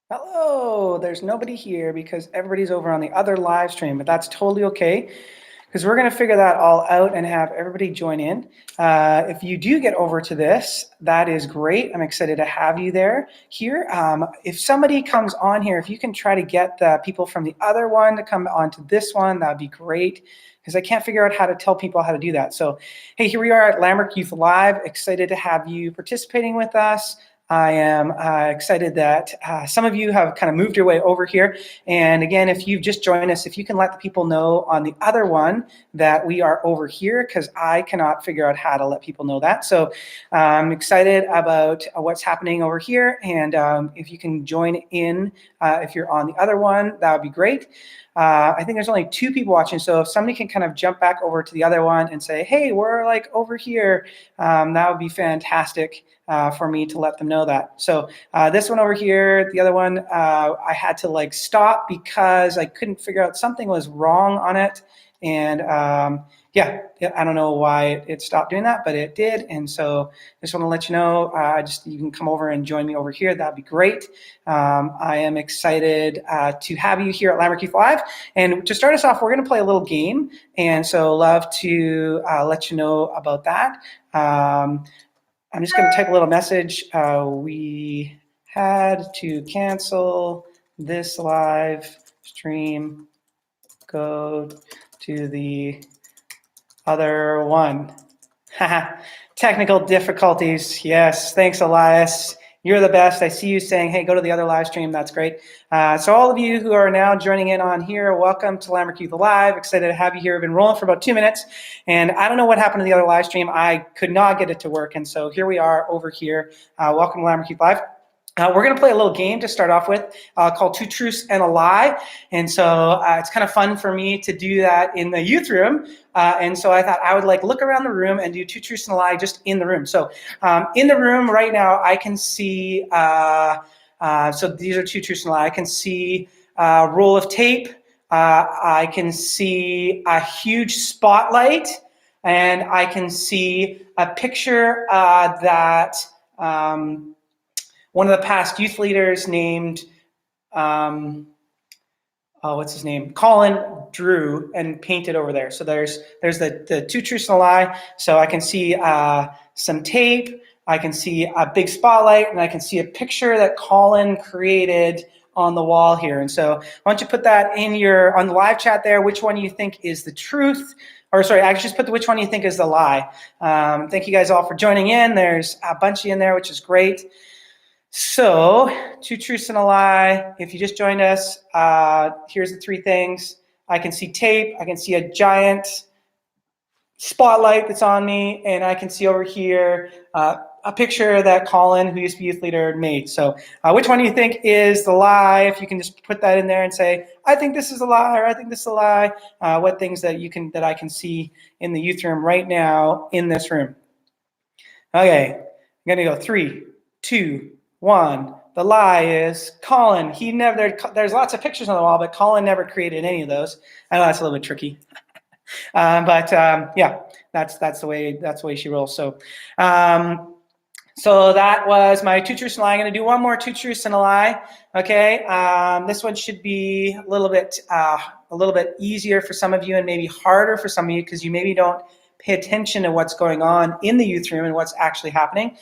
Hello, there's nobody here because everybody's over on the other live stream, but that's totally okay because we're going to figure that all out and have everybody join in. If you do get over to this, that is great. I'm excited to have you there here. If somebody comes on here, if you can try to get the people from the other one to come onto this one, that'd be great because I can't figure out how to tell people how to do that. So, hey, here we are at Lambrick Youth Live. Excited to have you participating with us. I am excited that some of you have kind of moved your way over here. And again, if you've just joined us, if you can let the people know on the other one that we are over here, because I cannot figure out how to let people know that. So I'm excited about what's happening over here. And if you can join in, if you're on the other one, that would be great. I think there's only 2 people watching, so if somebody can kind of jump back over to the other one and say, hey, we're like over here, that would be fantastic for me to let them know that. So this one over here, the other one, I had to like stop because I couldn't figure out something was wrong on it. And yeah, I don't know why it stopped doing that, but it did. And so just want to let you know, you can come over and join me over here. That'd be great. I am excited to have you here at Lambrick Youth Live. And to start us off, we're going to play a little game. And so love to let you know about that. I'm just going to type a little message. We had to cancel this live stream. Go to the other one. Technical difficulties. Yes, thanks, Elias. You're the best. I see you saying, hey, go to the other live stream. That's great. So all of you who are now joining in on here, welcome to Lambrick Youth Live. Excited to have you here. I've been rolling for about 2 minutes, and I don't know what happened to the other live stream. I could not get it to work, and so here we are over here. Welcome to Lambrick Youth Live. We're going to play a little game to start off with called 2 Truths and a Lie. And so it's kind of fun for me to do that in the youth room. And so I thought I would like look around the room and do 2 truths and a lie just in the room. So in the room right now, I can see, so these are 2 truths and a lie. I can see a roll of tape. I can see a huge spotlight. And I can see a picture that one of the past youth leaders named, what's his name? Colin drew and painted over there. So there's the 2 truths and a lie. So I can see some tape, I can see a big spotlight, and I can see a picture that Colin created on the wall here. And so why don't you put that on the live chat there, which one you think is the truth? Or sorry, I just put which one you think is the lie. Thank you guys all for joining in. There's a bunch of you in there, which is great. So 2 truths and a lie. If you just joined us, here's the 3 things. I can see tape. I can see a giant spotlight that's on me, and I can see over here a picture that Colin, who used to be youth leader, made. So which one do you think is the lie? If you can just put that in there and say, I think this is a lie, or I think this is a lie. What things that I can see in the youth room right now in this room? Okay, I'm gonna go 3, 2, 1. The lie is Colin. There's lots of pictures on the wall, but Colin never created any of those. I know that's a little bit tricky. Yeah, that's the way she rolls. So so that was my 2 truths and a lie. I'm going to do one more 2 truths and a lie. Okay, this one should be a little bit easier for some of you and maybe harder for some of you because you maybe don't pay attention to what's going on in the youth room and what's actually happening.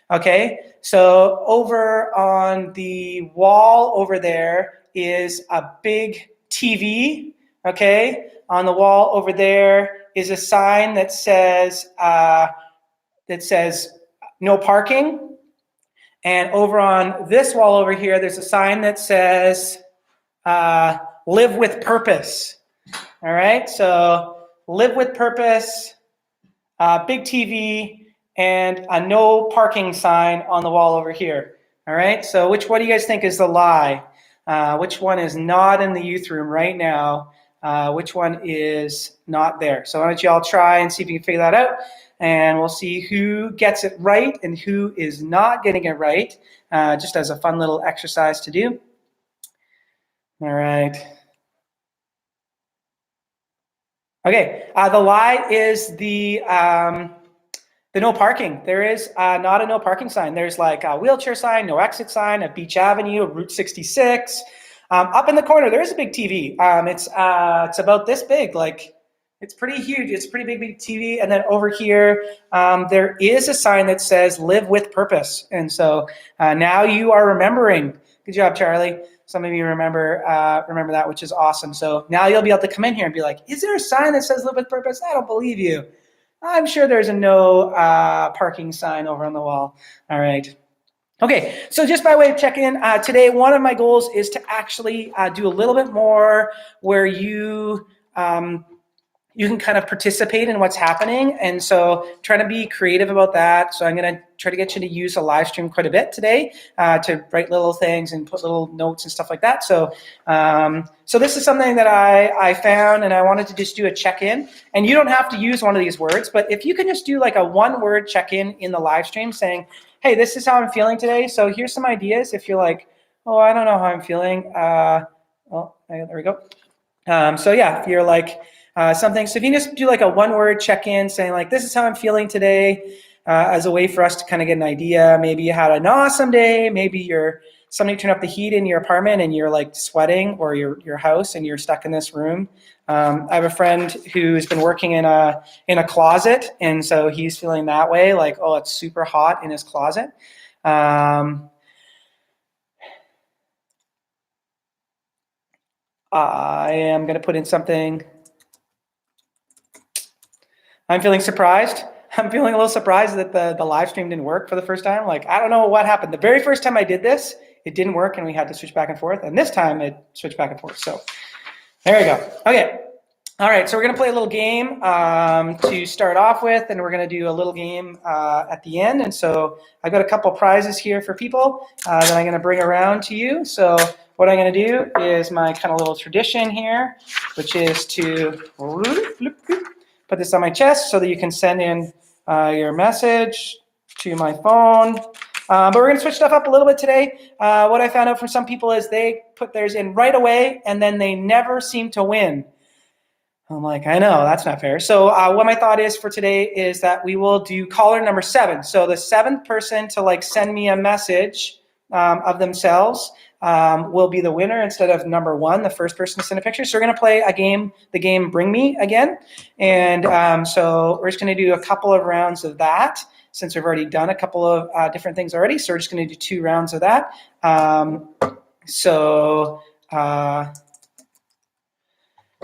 Okay, so over on the wall over there is a big TV. Okay, on the wall over there is a sign that says no parking. And over on this wall over here, there's a sign that says live with purpose. All right, so live with purpose, big TV, and a no parking sign on the wall over here. All right, so what do you guys think is the lie? Which one is not in the youth room right now? Which one is not there? So why don't you all try and see if you can figure that out, and we'll see who gets it right and who is not getting it right, just as a fun little exercise to do. All right. Okay, the lie is the The no parking. There is not a no parking sign. There's like a wheelchair sign, no exit sign, a Beach Avenue, a Route 66. Up in the corner, there is a big TV. It's about this big, like it's pretty huge. It's a pretty big TV. And then over here, there is a sign that says "Live with Purpose." And so now you are remembering. Good job, Charlie. Some of you remember that, which is awesome. So now you'll be able to come in here and be like, "Is there a sign that says "Live with Purpose"? I don't believe you. I'm sure there's a no parking sign over on the wall." All right. Okay, so just by way of check-in, today one of my goals is to actually do a little bit more where you can kind of participate in what's happening. And so trying to be creative about that. So I'm going to try to get you to use a live stream quite a bit today to write little things and put little notes and stuff like that. So so this is something that I found, and I wanted to just do a check-in. And you don't have to use one of these words, but if you can just do like a one-word check-in in the live stream saying, hey, this is how I'm feeling today. So here's some ideas. If you're like, oh, I don't know how I'm feeling. There we go. So yeah, if you're like, something. So if you just do like a one-word check-in saying like, this is how I'm feeling today, as a way for us to kind of get an idea. Maybe you had an awesome day. Maybe somebody turned up the heat in your apartment and you're like sweating, or your house and you're stuck in this room. I have a friend who's been working in a closet, and so he's feeling that way, like, oh, it's super hot in his closet. I am going to put in something. I'm feeling surprised. I'm feeling a little surprised that the live stream didn't work for the first time. Like, I don't know what happened. The very first time I did this, it didn't work and we had to switch back and forth. And this time it switched back and forth. So there we go. Okay. All right. So we're going to play a little game to start off with, and we're going to do a little game at the end. And so I've got a couple prizes here for people that I'm going to bring around to you. So what I'm going to do is my kind of little tradition here, which is to put this on my chest so that you can send in your message to my phone. But we're going to switch stuff up a little bit today. What I found out from some people is they put theirs in right away and then they never seem to win. I'm like, I know, that's not fair. So what my thought is for today is that we will do caller number 7. So the 7th person to like send me a message of themselves will be the winner instead of number 1, the first person to send a picture. So we're going to play a game, the game Bring Me again. And so we're just going to do a couple of rounds of that since we've already done a couple of different things already. So we're just going to do 2 rounds of that.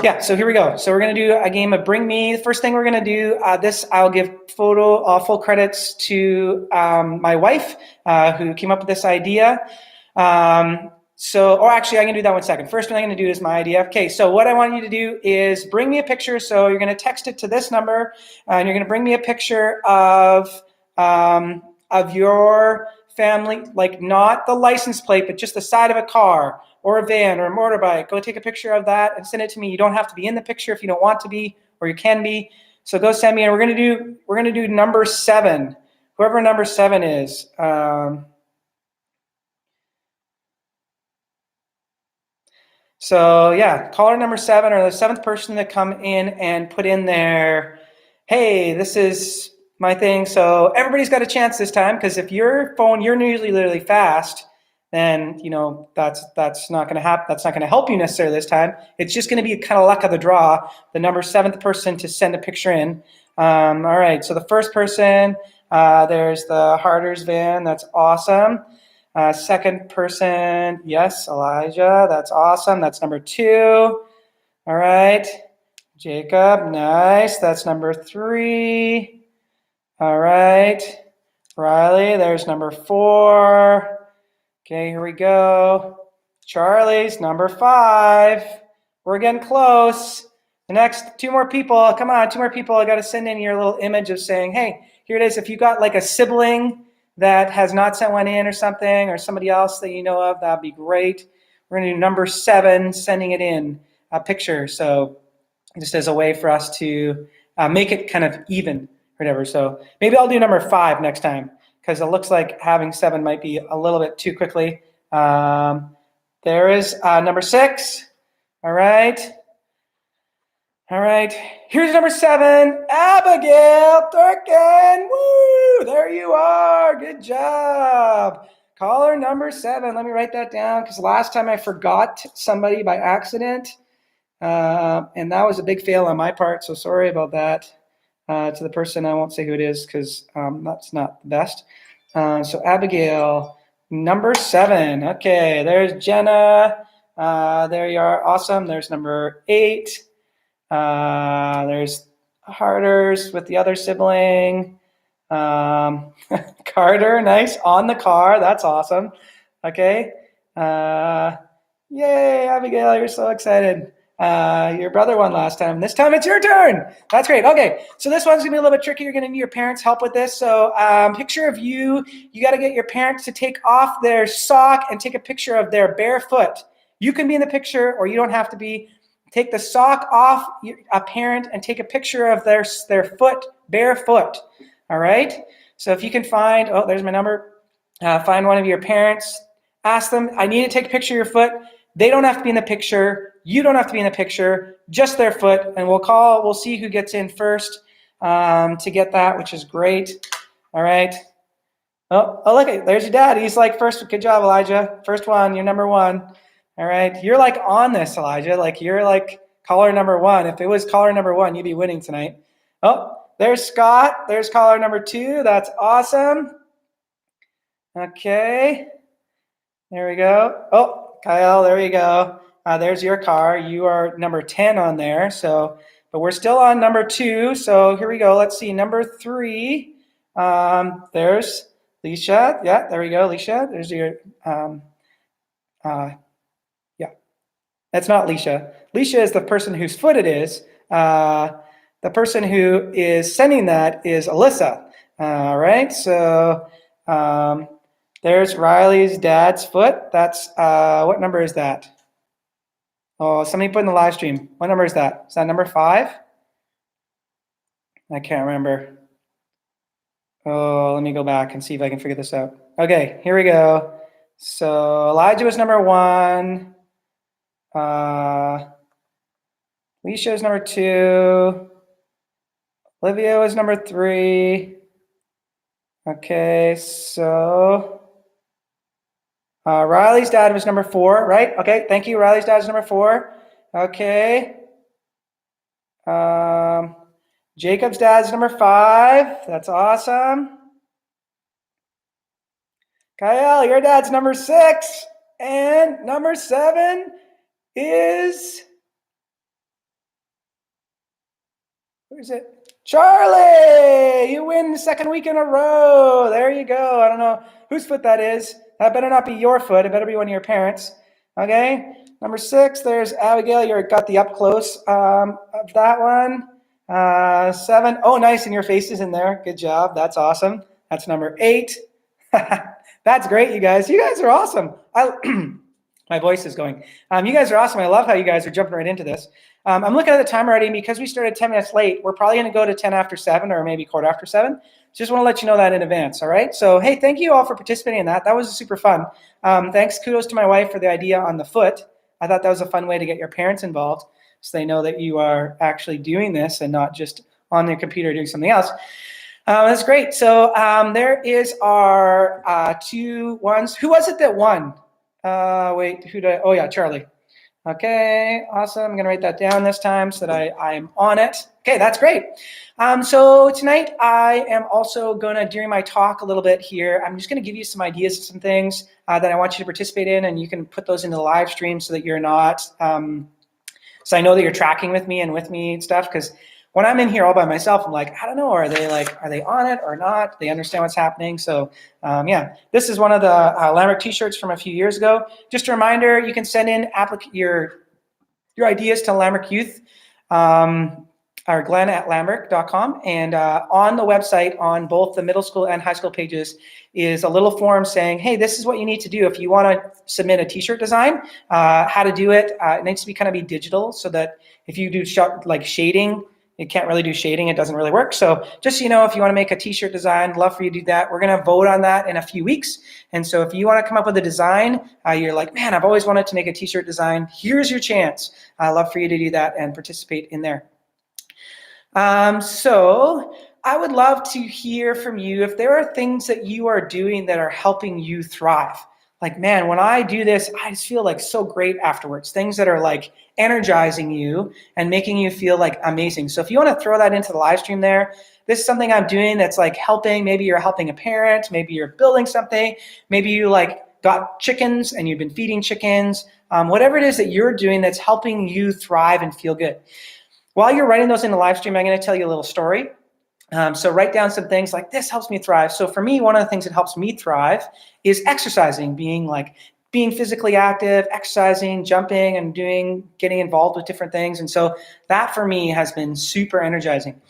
Yeah, so here we go. So we're going to do a game of Bring Me. The first thing we're going to do, I'll give full credits to my wife who came up with this idea. Actually, I'm going to do that one second. First thing I'm going to do is my idea. Okay, so what I want you to do is bring me a picture. So you're going to text it to this number, and you're going to bring me a picture of your family, like not the license plate, but just the side of a car or a van or a motorbike. Go take a picture of that and send it to me. You don't have to be in the picture if you don't want to be, or you can be. So go send me, and we're going to do number 7. Whoever number 7 is. So yeah, caller number 7 or the 7th person to come in and put in their, hey, this is my thing. So everybody's got a chance this time, because if your phone, you're usually really fast, then that's not going to happen. That's not going to help you necessarily this time. It's just going to be kind of luck of the draw. The number 7th person to send a picture in. All right. So the first person, there's the Harders van. That's awesome. Second person, yes, Elijah. That's awesome. That's number 2. All right. Jacob, nice. That's number 3. All right. Riley, there's number 4. Okay, here we go. Charlie's number 5. We're getting close. The next 2 more people. Come on, 2 more people. I got to send in your little image of saying, hey, here it is. If you got like a sibling that has not sent one in or something, or somebody else that you know of, that'd be great. We're going to do number 7, sending it in a picture. So just as a way for us to make it kind of even or whatever. So maybe I'll do number 5 next time, because it looks like having 7 might be a little bit too quickly. There is number 6. All right. All right. Here's number 7, Abigail Durkin. Woo! There you are. Good job. Caller number 7. Let me write that down because last time I forgot somebody by accident. And that was a big fail on my part, so sorry about that. To the person, I won't say who it is because that's not the best. So Abigail, number 7. Okay, there's Jenna. There you are. Awesome. There's number 8. There's Harders with the other sibling. Carter, nice. On the car. That's awesome. Okay. Yay, Abigail, you're so excited. Your brother won last time. This time it's your turn. That's great. Okay, so this one's gonna be a little bit tricky. You're gonna need your parents' help with this. So picture of you. You gotta get your parents to take off their sock and take a picture of their bare foot. You can be in the picture or you don't have to be. Take the sock off a parent and take a picture of their foot, bare foot. All right? So if you can find, oh, there's my number. Find one of your parents. Ask them, I need to take a picture of your foot. They don't have to be in the picture. You don't have to be in the picture. Just their foot. And we'll see who gets in first to get that, which is great. All right. Oh, look, there's your dad. He's like first. Good job, Elijah. First one. You're number 1. All right. You're like on this, Elijah. Like you're like caller number 1. If it was caller number 1, you'd be winning tonight. Oh, there's Scott. There's caller number 2. That's awesome. Okay. There we go. Oh, Kyle, there you go. There's your car. You are number 10 on there. So, but we're still on number 2. So here we go. Let's see. Number 3. There's Leisha. Yeah, there we go. Leisha. There's your, yeah. That's not Leisha. Leisha is the person whose foot it is. The person who is sending that is Alyssa. All right. So, there's Riley's dad's foot. That's, what number is that? Oh, somebody put in the live stream. What number is that? Is that number 5? I can't remember. Oh, let me go back and see if I can figure this out. Okay, here we go. So Elijah was number 1. Leisha is number 2. Olivia was number 3. Okay, so Riley's dad was number 4, right? Okay, thank you. Riley's dad is number 4. Okay. Jacob's dad is number 5. That's awesome. Kyle, your dad's number 6. And number 7 is, who is it? Charlie! You win the second week in a row. There you go. I don't know whose foot that is. That better not be your foot. It better be one of your parents. Okay. Number 6, there's Abigail. You got the up close of that one. 7. Oh, nice. And your face is in there. Good job. That's awesome. That's number 8. That's great, you guys. You guys are awesome. My voice is going. You guys are awesome. I love how you guys are jumping right into this. I'm looking at the time already, and because we started 10 minutes late, we're probably going to go to 10 after 7 or maybe quarter after 7. Just want to let you know that in advance, all right? So, hey, thank you all for participating in that. That was super fun. Thanks, kudos to my wife for the idea on the foot. I thought that was a fun way to get your parents involved so they know that you are actually doing this and not just on their computer doing something else. That's great. So there is our 2 ones. Who was it that won? Wait, who did I? Oh, yeah, Charlie. Okay, awesome. I'm going to write that down this time so that I'm on it. Okay, that's great. So tonight I am also going to, during my talk a little bit here, I'm just going to give you some ideas of some things that I want you to participate in, and you can put those into the live stream so that you're not, so I know that you're tracking with me and stuff, because when I'm in here all by myself, I'm like, I don't know, are they on it or not? They understand what's happening. So yeah, this is one of the Lambrick t-shirts from a few years ago. Just a reminder, you can send in your ideas to Lambrick Youth, or Glenn at Lambrick.com. And on the website, on both the middle school and high school pages, is a little form saying, hey, this is what you need to do if you want to submit a t-shirt design, how to do it. It needs to be digital, so that if you do like shading, you can't really do shading. It doesn't really work. So just so you know, if you want to make a t-shirt design, love for you to do that. We're going to vote on that in a few weeks. And so if you want to come up with a design, you're like, man, I've always wanted to make a t-shirt design. Here's your chance. I love for you to do that and participate in there. So I would love to hear from you if there are things that you are doing that are helping you thrive. Like, man, when I do this, I just feel like so great afterwards. Things that are like energizing you and making you feel like amazing. So if you want to throw that into the live stream there, this is something I'm doing that's like helping. Maybe you're helping a parent, maybe you're building something, maybe you like got chickens and you've been feeding chickens, whatever it is that you're doing that's helping you thrive and feel good. While you're writing those in the live stream, I'm going to tell you a little story. So write down some things like this helps me thrive. So for me, one of the things that helps me thrive is exercising, being physically active, exercising, jumping, and getting involved with different things. And so that for me has been super energizing.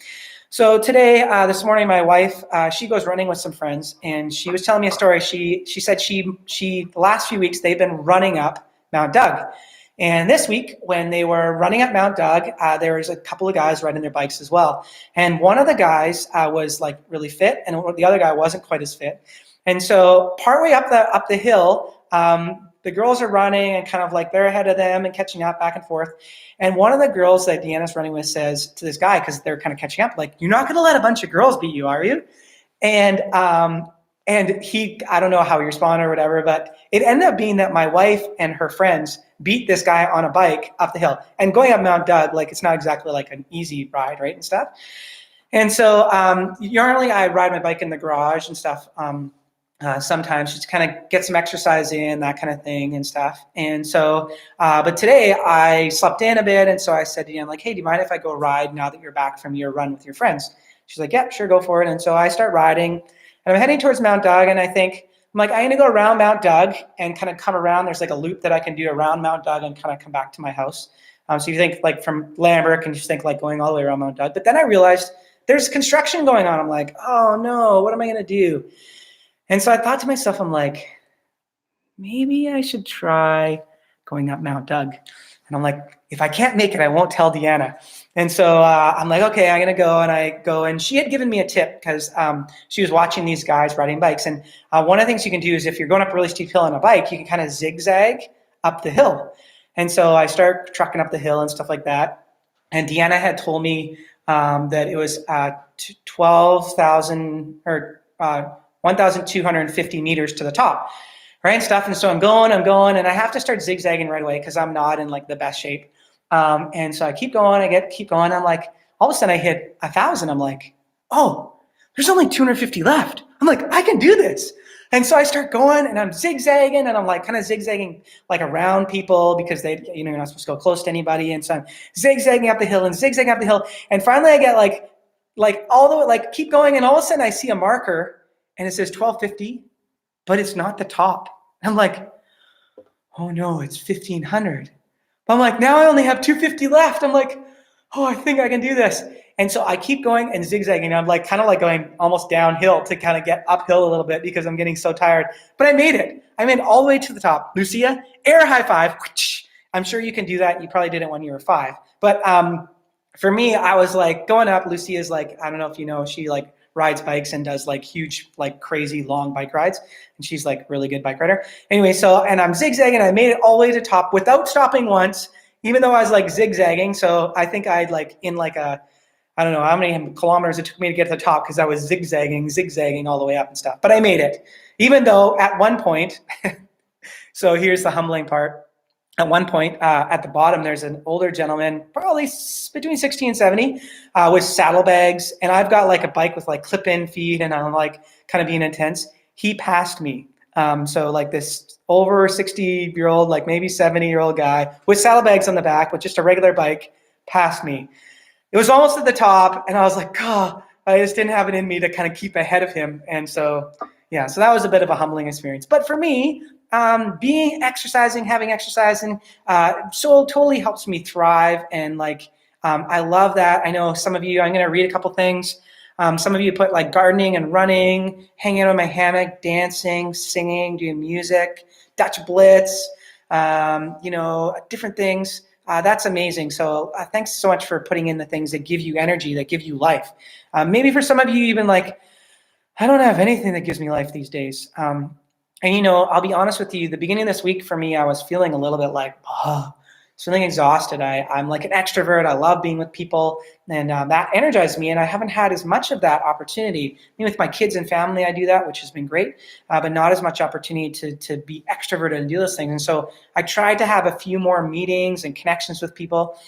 So today, this morning, my wife, she goes running with some friends, and she was telling me a story. She said the last few weeks they've been running up Mount Doug. And this week, when they were running up Mount Doug, there was a couple of guys riding their bikes as well. And one of the guys was like really fit, and the other guy wasn't quite as fit. And so partway up the hill, the girls are running and kind of like they're ahead of them and catching up back and forth. And one of the girls that Deanna's running with says to this guy, because they're kind of catching up, like, "You're not going to let a bunch of girls beat you, are you?" And he, I don't know how he responded or whatever, but it ended up being that my wife and her friends beat this guy on a bike up the hill. And going up Mount Doug, like, it's not exactly like an easy ride, right, and stuff. And so normally I ride my bike in the garage and stuff sometimes just to kind of get some exercise in, that kind of thing and stuff. And so, but today I slept in a bit, and so I said to him, like, "Hey, do you mind if I go ride now that you're back from your run with your friends?" She's like, "Yeah, sure, go for it." And so I start riding, and I'm heading towards Mount Doug, and I'm like, I'm gonna go around Mount Doug and kind of come around. There's like a loop that I can do around Mount Doug and kind of come back to my house. So you think like from Lambrick and just think like going all the way around Mount Doug. But then I realized there's construction going on. I'm like, oh no, what am I gonna do? And so I thought to myself, I'm like, maybe I should try going up Mount Doug. And I'm like, if I can't make it, I won't tell Deanna. And so I'm like, okay, I'm going to go. And I go, and she had given me a tip because she was watching these guys riding bikes. And one of the things you can do is if you're going up a really steep hill on a bike, you can kind of zigzag up the hill. And so I start trucking up the hill and stuff like that. And Deanna had told me that it was 12,000 or 1,250 meters to the top, right, and stuff. And so I'm going, and I have to start zigzagging right away because I'm not in like the best shape. And so I keep going, keep going. I'm like, all of a sudden I hit 1,000. I'm like, oh, there's only 250 left. I'm like, I can do this. And so I start going, and I'm zigzagging, and I'm like kind of zigzagging like around people because you're not supposed to go close to anybody. And so I'm zigzagging up the hill and zigzagging up the hill. And finally I get like all the way, like keep going. And all of a sudden I see a marker, and it says 1,250, but it's not the top. I'm like, oh no, it's 1,500. But I'm like, now I only have 250 left. I'm like, oh, I think I can do this. And so I keep going and zigzagging. I'm like kind of like going almost downhill to kind of get uphill a little bit because I'm getting so tired. But I made it. I made it all the way to the top. Lucia, air high five. I'm sure you can do that. You probably did it when you were 5. But for me, I was like going up. Lucia's like, I don't know if you know, she like rides bikes and does like huge, like crazy long bike rides. And she's like really good bike rider. Anyway, and I'm zigzagging. I made it all the way to the top without stopping once, even though I was like zigzagging. So I think I'd like in like I don't know how many kilometers it took me to get to the top because I was zigzagging all the way up and stuff. But I made it, even though at one point, so here's the humbling part. At one point, at the bottom, there's an older gentleman, probably between 60 and 70, with saddlebags. And I've got like a bike with like clip-in feet, and I'm like kind of being intense. He passed me. So like this over 60-year-old, like maybe 70-year-old guy with saddlebags on the back with just a regular bike passed me. It was almost at the top, and I was like, oh, I just didn't have it in me to kind of keep ahead of him. And so, yeah, so that was a bit of a humbling experience. But for me, having exercise, so totally helps me thrive. And like, I love that. I know some of you, I'm going to read a couple things. Some of you put like gardening and running, hanging out in my hammock, dancing, singing, doing music, Dutch Blitz, different things. That's amazing. So thanks so much for putting in the things that give you energy, that give you life. Maybe for some of you, even like, I don't have anything that gives me life these days. And I'll be honest with you, the beginning of this week for me, I was feeling a little bit like, feeling exhausted. I'm like an extrovert. I love being with people, and that energized me. And I haven't had as much of that opportunity. I mean, with my kids and family, I do that, which has been great, but not as much opportunity to be extroverted and do those things. And so I tried to have a few more meetings and connections with people.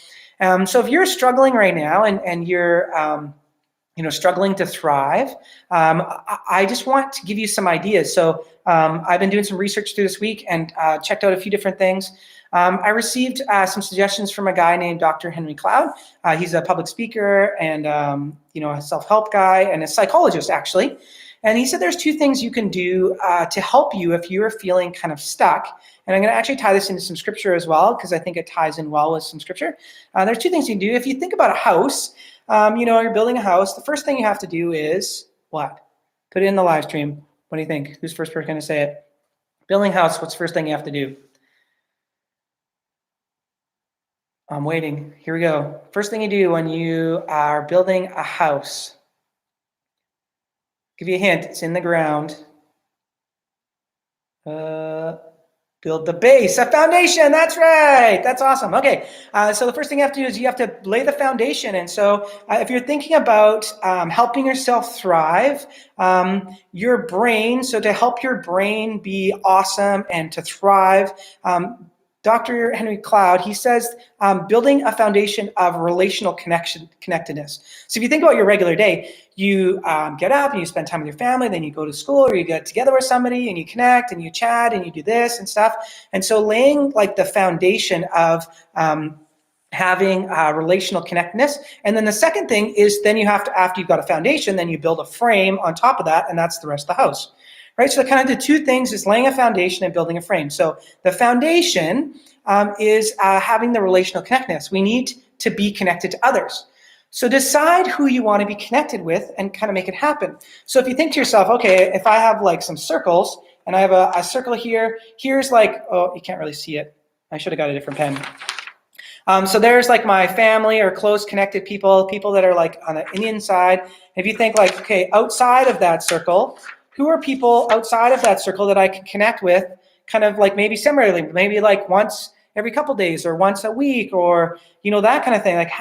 So if you're struggling right now and you're struggling to thrive, I just want to give you some ideas. So I've been doing some research through this week and checked out a few different things. I received some suggestions from a guy named Dr. Henry Cloud. He's a public speaker and a self-help guy and a psychologist, actually. And he said there's two things you can do to help you if you're feeling kind of stuck. And I'm going to actually tie this into some scripture as well, because I think it ties in well with some scripture. There's two things you can do. If you think about a house, you're building a house, the first thing you have to do is what? Put it in the live stream. What do you think? Who's the first person going to say it? Building a house, what's the first thing you have to do? I'm waiting. Here we go. First thing you do when you are building a house. Give you a hint. It's in the ground. Build the base, a foundation. That's right. That's awesome. Okay. So the first thing you have to do is you have to lay the foundation. And so if you're thinking about helping yourself thrive, your brain, so to help your brain be awesome and to thrive, Dr. Henry Cloud, he says, building a foundation of relational connectedness. So if you think about your regular day, you get up and you spend time with your family, then you go to school or you get together with somebody and you connect and you chat and you do this and stuff. And so laying like the foundation of having relational connectedness. And then the second thing is then you have to, after you've got a foundation, then you build a frame on top of that, and that's the rest of the house. Right, so kind of the two things is laying a foundation and building a frame. So the foundation is having the relational connectedness. We need to be connected to others. So decide who you want to be connected with and kind of make it happen. So if you think to yourself, okay, if I have like some circles and I have a circle here, here's like, oh, you can't really see it. I should have got a different pen. So there's like my family or close connected people that are like on the Indian side. If you think like, okay, outside of that circle, who are people outside of that circle that I can connect with kind of like maybe similarly, maybe like once every couple days or once a week or, that kind of thing. Like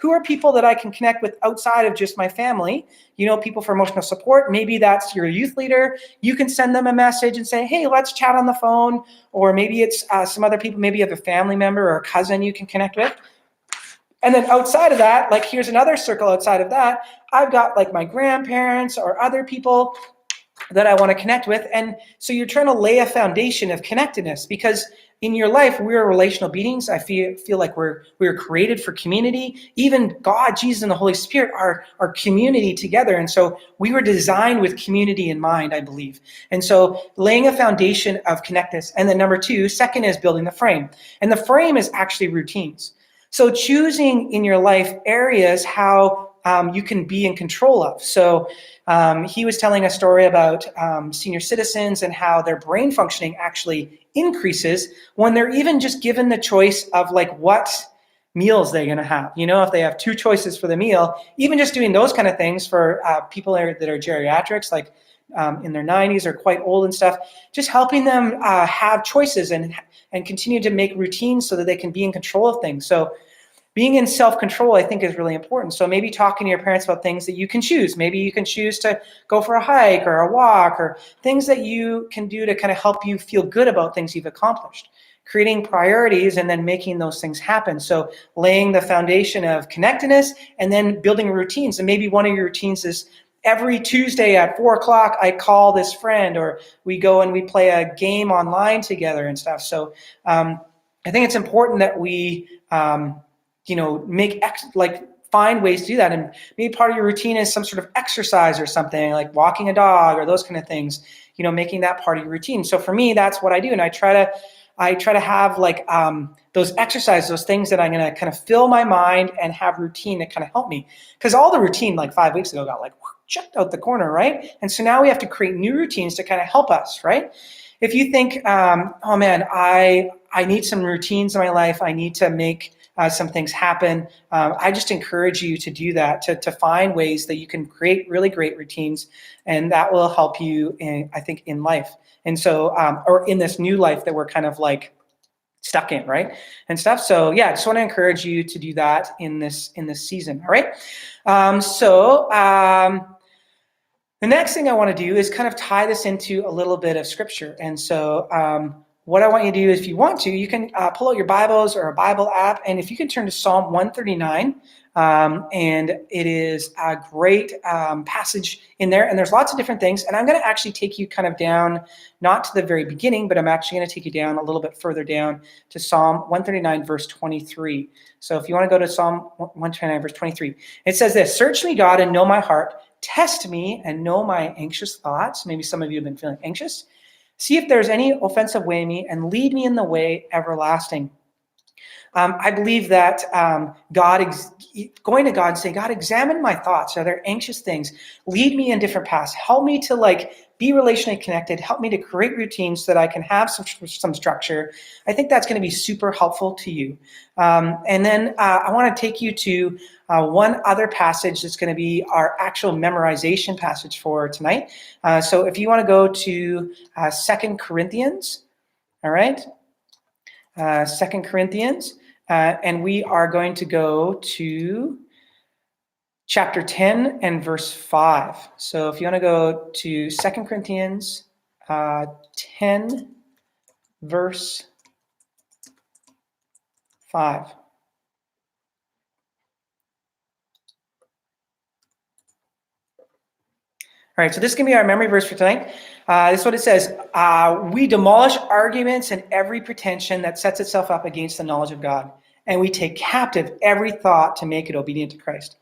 who are people that I can connect with outside of just my family? People for emotional support. Maybe that's your youth leader. You can send them a message and say, hey, let's chat on the phone. Or maybe it's some other people. Maybe you have a family member or a cousin you can connect with. And then outside of that, like here's another circle outside of that. I've got like my grandparents or other people that I want to connect with. And so you're trying to lay a foundation of connectedness because in your life, we're relational beings. I feel like we're created for community. Even God, Jesus, and the Holy Spirit are community together. And so we were designed with community in mind, I believe. And so laying a foundation of connectedness. And then number two, second is building the frame. And the frame is actually routines. So choosing in your life areas how you can be in control of. So he was telling a story about senior citizens and how their brain functioning actually increases when they're even just given the choice of like what meals they're going to have. If they have two choices for the meal, even just doing those kind of things for people that are geriatrics, like in their 90s or quite old and stuff, just helping them have choices and continue to make routines so that they can be in control of things. So being in self-control, I think, is really important. So maybe talking to your parents about things that you can choose. Maybe you can choose to go for a hike or a walk or things that you can do to kind of help you feel good about things you've accomplished. Creating priorities and then making those things happen. So laying the foundation of connectedness and then building routines. And maybe one of your routines is every Tuesday at 4:00, I call this friend, or we go and we play a game online together and stuff. So I think it's important that we find ways to do that. And maybe part of your routine is some sort of exercise or something like walking a dog or those kind of things, making that part of your routine. So for me, that's what I do. And I try to have like those exercises, those things that I'm going to kind of fill my mind and have routine that kind of help me. Because all the routine like 5 weeks ago got like checked out the corner, right? And so now we have to create new routines to kind of help us, right? If you think, oh man, I need some routines in my life, I need to make some things happen. I just encourage you to do that, to find ways that you can create really great routines, and that will help you, I think, in life. And so, or in this new life that we're kind of like stuck in, right? And stuff. So yeah, I just want to encourage you to do that in this season. All right. The next thing I want to do is kind of tie this into a little bit of scripture. And so what I want you to do is, if you want to, you can pull out your Bibles or a Bible app, and if you can turn to Psalm 139, and it is a great passage in there, and there's lots of different things, and I'm going to actually take you kind of down, not to the very beginning, but I'm actually going to take you down a little bit further down to Psalm 139, verse 23. So if you want to go to Psalm 139, verse 23, it says this: "Search me, God, and know my heart. Test me and know my anxious thoughts." Maybe some of you have been feeling anxious. "See if there's any offensive way in me, and lead me in the way everlasting." I believe that going to God and saying, "God, examine my thoughts. Are there anxious things? Lead me in different paths. Help me to be relationally connected. Help me to create routines so that I can have some structure." I think that's going to be super helpful to you. And then I want to take you to one other passage that's going to be our actual memorization passage for tonight. So if you want to go to 2 Corinthians, all right? 2 Corinthians, and we are going to go to chapter 10 and verse 5. So if you want to go to 2 Corinthians 10, verse 5. All right, so this is going to be our memory verse for tonight. This is what it says. "We demolish arguments and every pretension that sets itself up against the knowledge of God, and we take captive every thought to make it obedient to Christ."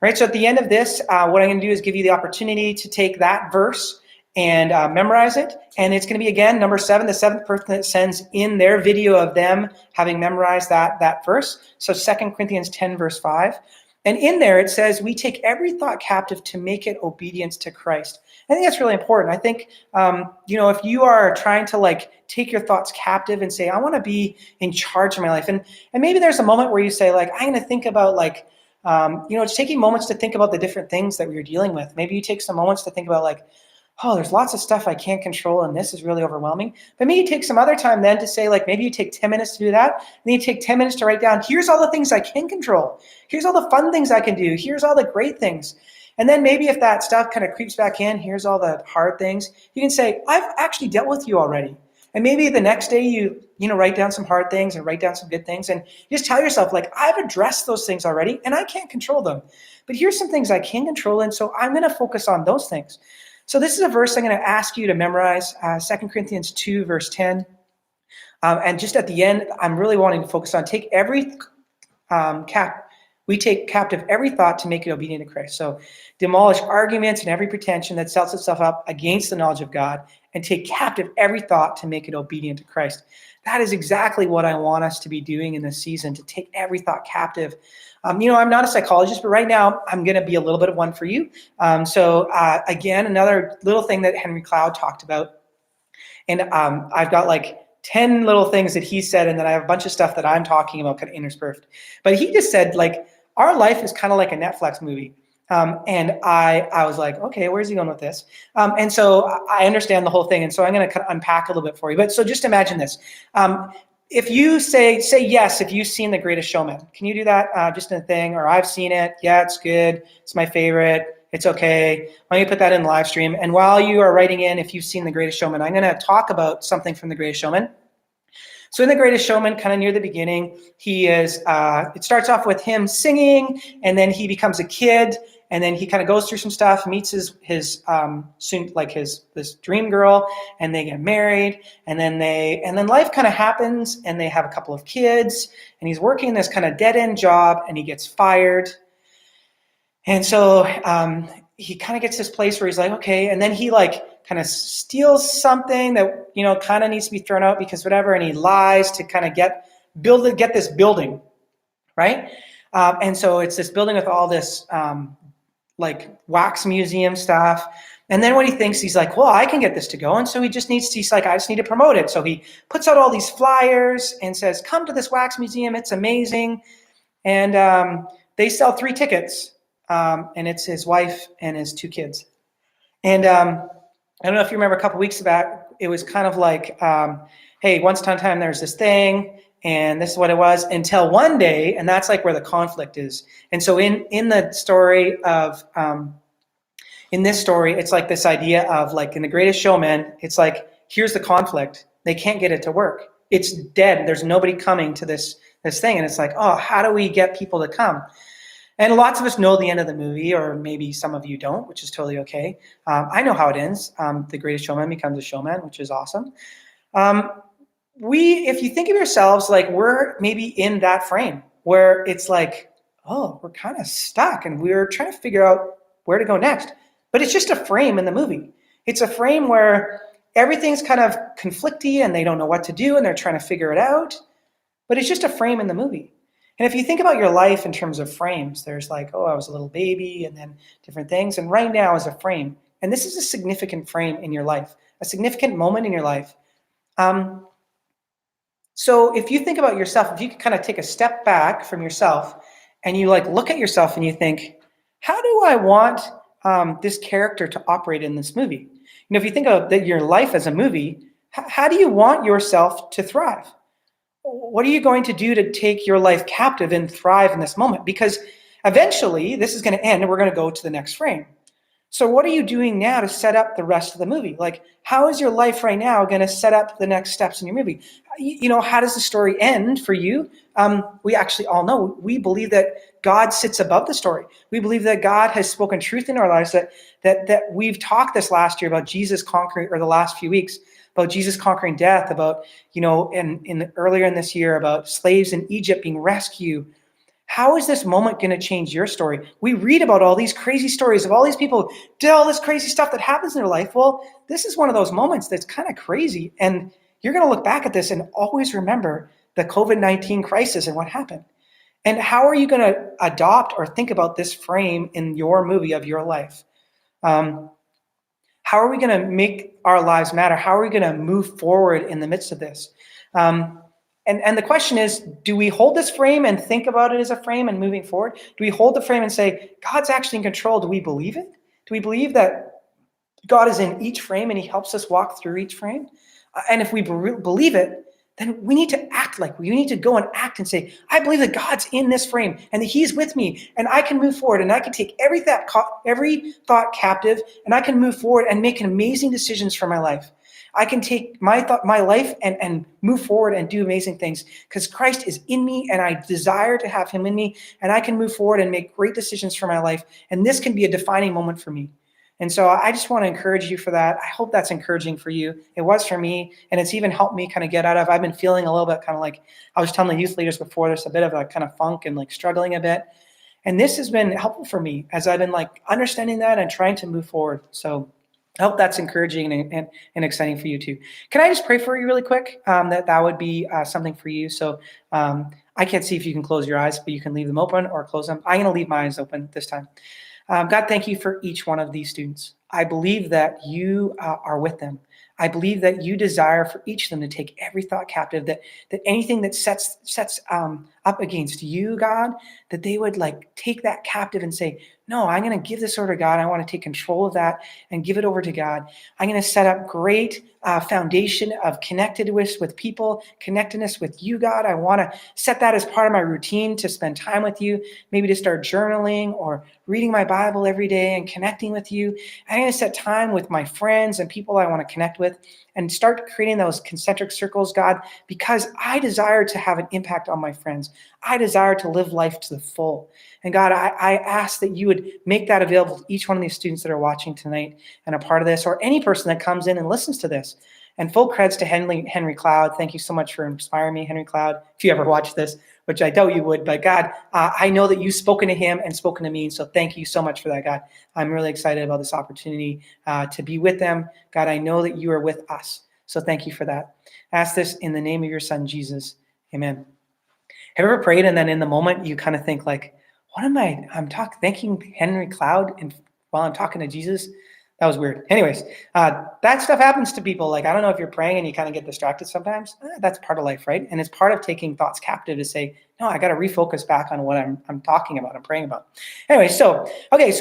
All right, so at the end of this, what I'm going to do is give you the opportunity to take that verse and memorize it. And it's going to be, again, number 7, the 7th person that sends in their video of them having memorized that verse. So 2 Corinthians 10, verse 5. And in there it says, "We take every thought captive to make it obedience to Christ." I think that's really important. I think, if you are trying to take your thoughts captive and say, "I want to be in charge of my life." And maybe there's a moment where you say, I'm going to think about just taking moments to think about the different things that we're dealing with. Maybe you take some moments to think about oh, there's lots of stuff I can't control, and this is really overwhelming. But maybe you take some other time then to say, maybe you take 10 minutes to do that, and then you take 10 minutes to write down, here's all the things I can control. Here's all the fun things I can do. Here's all the great things. And then maybe if that stuff kind of creeps back in, here's all the hard things, you can say, I've actually dealt with you already. And maybe the next day you write down some hard things and write down some good things, and you just tell yourself, I've addressed those things already, and I can't control them. But here's some things I can control, and so I'm going to focus on those things. So this is a verse I'm going to ask you to memorize, 2 Corinthians 2, verse 10. And just at the end, I'm really wanting to focus on we take captive every thought to make it obedient to Christ. So demolish arguments and every pretension that sets itself up against the knowledge of God, and take captive every thought to make it obedient to Christ. That is exactly what I want us to be doing in this season, to take every thought captive. I'm not a psychologist, but right now I'm going to be a little bit of one for you. Again, another little thing that Henry Cloud talked about. And I've got 10 little things that he said, and then I have a bunch of stuff that I'm talking about kind of interspersed. But he just said, our life is kind of like a Netflix movie. And I was like, okay, where's he going with this? And so I understand the whole thing. And so I'm going to kind of unpack a little bit for you. But so just imagine this. If you say yes, if you've seen The Greatest Showman, can you do that just in a thing? Or I've seen it. Yeah, it's good. It's my favorite. It's okay. Why don't you put that in the live stream? And while you are writing in, if you've seen The Greatest Showman, I'm going to talk about something from The Greatest Showman. So in The Greatest Showman, kind of near the beginning, it starts off with him singing, and then he becomes a kid, and then he kind of goes through some stuff, meets his this dream girl, and they get married, and then life kind of happens, and they have a couple of kids, and he's working this kind of dead-end job, and he gets fired. And so he kind of gets this place where he's like, okay, and then he kind of steals something that kind of needs to be thrown out because whatever, and he lies to kind of get this building, right? And so it's this building with all this wax museum stuff. And then what he thinks, he's like, well, I can get this to go. And so he's like, I just need to promote it. So he puts out all these flyers and says, come to this wax museum. It's amazing. And they sell 3 tickets. And it's his wife and his 2 kids. And I don't know if you remember a couple weeks back, it was kind of hey, once upon a time there's this thing, and this is what it was, until one day, and that's like where the conflict is. And so in the story of in this story, it's like this idea of like in The Greatest Showman, it's like, here's the conflict. They can't get it to work. It's dead. There's nobody coming to this thing. And it's like, oh, how do we get people to come? And lots of us know the end of the movie, or maybe some of you don't, which is totally okay. I know how it ends. The Greatest Showman becomes a showman, which is awesome. If you think of yourselves, like we're maybe in that frame where it's like, oh, we're kind of stuck and we're trying to figure out where to go next. But it's just a frame in the movie. It's a frame where everything's kind of conflicty and they don't know what to do and they're trying to figure it out. But it's just a frame in the movie. And if you think about your life in terms of frames, there's like, oh, I was a little baby and then different things. And right now is a frame. And this is a significant frame in your life, a significant moment in your life. So if you think about yourself, if you could kind of take a step back from yourself and you like look at yourself and you think, how do I want this character to operate in this movie? You know, if you think of your life as a movie, how do you want yourself to thrive? What are you going to do to take your life captive and thrive in this moment? Because eventually this is going to end and we're going to go to the next frame. So what are you doing now to set up the rest of the movie? Like, how is your life right now going to set up the next steps in your movie? You know, how does the story end for you? We actually all know. We believe that God sits above the story. We believe that God has spoken truth in our lives, that we've talked this last year about Jesus conquering, or the last few weeks, about Jesus conquering death, about, you know, earlier in this year, about slaves in Egypt being rescued. How is this moment going to change your story? We read about all these crazy stories of all these people did all this crazy stuff that happens in their life. Well, this is one of those moments that's kind of crazy. And you're going to look back at this and always remember the COVID-19 crisis and what happened. And how are you going to adopt or think about this frame in your movie of your life? How are we going to make our lives matter? How are we going to move forward in the midst of this? And the question is, do we hold this frame and think about it as a frame and moving forward? Do we hold the frame and say, God's actually in control? Do we believe it? Do we believe that God is in each frame and he helps us walk through each frame? And if we believe it, then we need to act like we need to go and act and say, I believe that God's in this frame and that he's with me and I can move forward and I can take every thought captive and I can move forward and make amazing decisions for my life. I can take my life and move forward and do amazing things because Christ is in me and I desire to have him in me, and I can move forward and make great decisions for my life. And this can be a defining moment for me. And so I just want to encourage you for that. I hope that's encouraging for you. It was for me, and it's even helped me kind of get out of, I've been feeling a little bit kind of like, I was telling the youth leaders before, there's a bit of a kind of funk and like struggling a bit. And this has been helpful for me as I've been like understanding that and trying to move forward. So I hope that's encouraging and exciting for you too. Can I just pray for you really quick? That would be something for you. So I can't see if you can close your eyes, but you can leave them open or close them. I'm going to leave my eyes open this time. God, thank you for each one of these students. I believe that you are with them. I believe that you desire for each of them to take every thought captive, that anything that sets up against you, God, that they would like take that captive and say, no, I'm going to give this over to God. I want to take control of that and give it over to God. I'm going to set up great foundation of connectedness with people, connectedness with you, God. I want to set that as part of my routine to spend time with you, maybe to start journaling or reading my Bible every day and connecting with you. I'm going to set time with my friends and people I want to connect with and start creating those concentric circles, God, because I desire to have an impact on my friends. I desire to live life to the full. And God, I ask that you would make that available to each one of these students that are watching tonight and a part of this, or any person that comes in and listens to this. And full credits to Henry Cloud. Thank you so much for inspiring me, Henry Cloud, if you ever watch this, which I doubt you would. But God, I know that you've spoken to him and spoken to me. So thank you so much for that, God. I'm really excited about this opportunity to be with them. God, I know that you are with us. So thank you for that. I ask this in the name of your son, Jesus. Amen. Have you ever prayed and then in the moment you kind of think like, what am I'm thanking Henry Cloud while I'm talking to Jesus? That was weird. Anyways, that stuff happens to people. Like, I don't know if you're praying and you kind of get distracted sometimes. That's part of life, right? And it's part of taking thoughts captive to say, no, I got to refocus back on what I'm talking about, I'm praying about. Anyway, so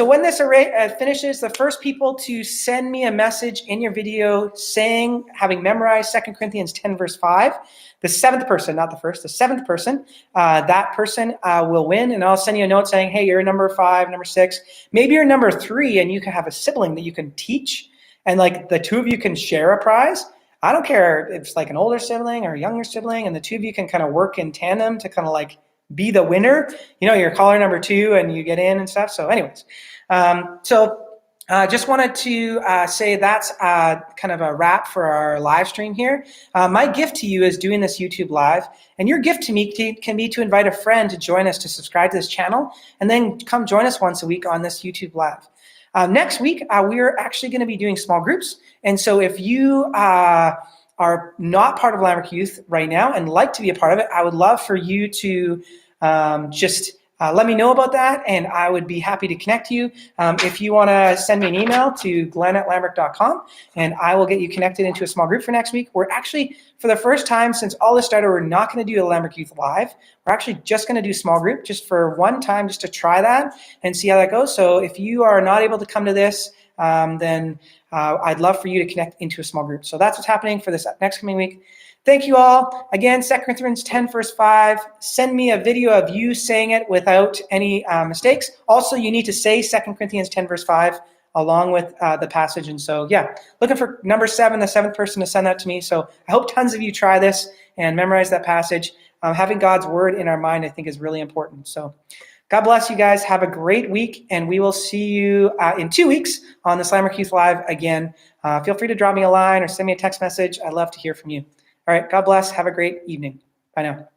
when this array finishes, the first people to send me a message in your video saying, having memorized 2 Corinthians 10 verse 5, the seventh person, not the first, the seventh person, that person will win. And I'll send you a note saying, hey, you're number 5, number 6. Maybe you're number 3 and you can have a sibling that you can teach. And like the two of you can share a prize. I don't care if it's like an older sibling or a younger sibling, and the two of you can kind of work in tandem to kind of like be the winner. You know, you're caller number 2 and you get in and stuff. So anyways, just wanted to say that's kind of a wrap for our live stream here. My gift to you is doing this YouTube live, and your gift to me can be to invite a friend to join us to subscribe to this channel, and then come join us once a week on this YouTube live. Next week, we're actually going to be doing small groups, and so if you are not part of Lambrick Youth right now and like to be a part of it, I would love for you to just let me know about that, and I would be happy to connect you. If you want to send me an email to glenn@lambrick.com, and I will get you connected into a small group for next week. We're actually, for the first time since all this started, we're not going to do a Lambrick Youth Live. We're actually just going to do small group just for one time, just to try that and see how that goes. So if you are not able to come to this, then I'd love for you to connect into a small group. So that's what's happening for this next coming week. Thank you all. Again, 2 Corinthians 10 verse 5. Send me a video of you saying it without any mistakes. Also, you need to say 2 Corinthians 10 verse 5 along with the passage. And so, yeah, looking for number 7, the 7th person to send that to me. So I hope tons of you try this and memorize that passage. Having God's word in our mind, I think, is really important. So God bless you guys. Have a great week, and we will see you in 2 weeks on the Lambrick Youth Live again. Feel free to drop me a line or send me a text message. I'd love to hear from you. All right, God bless. Have a great evening. Bye now.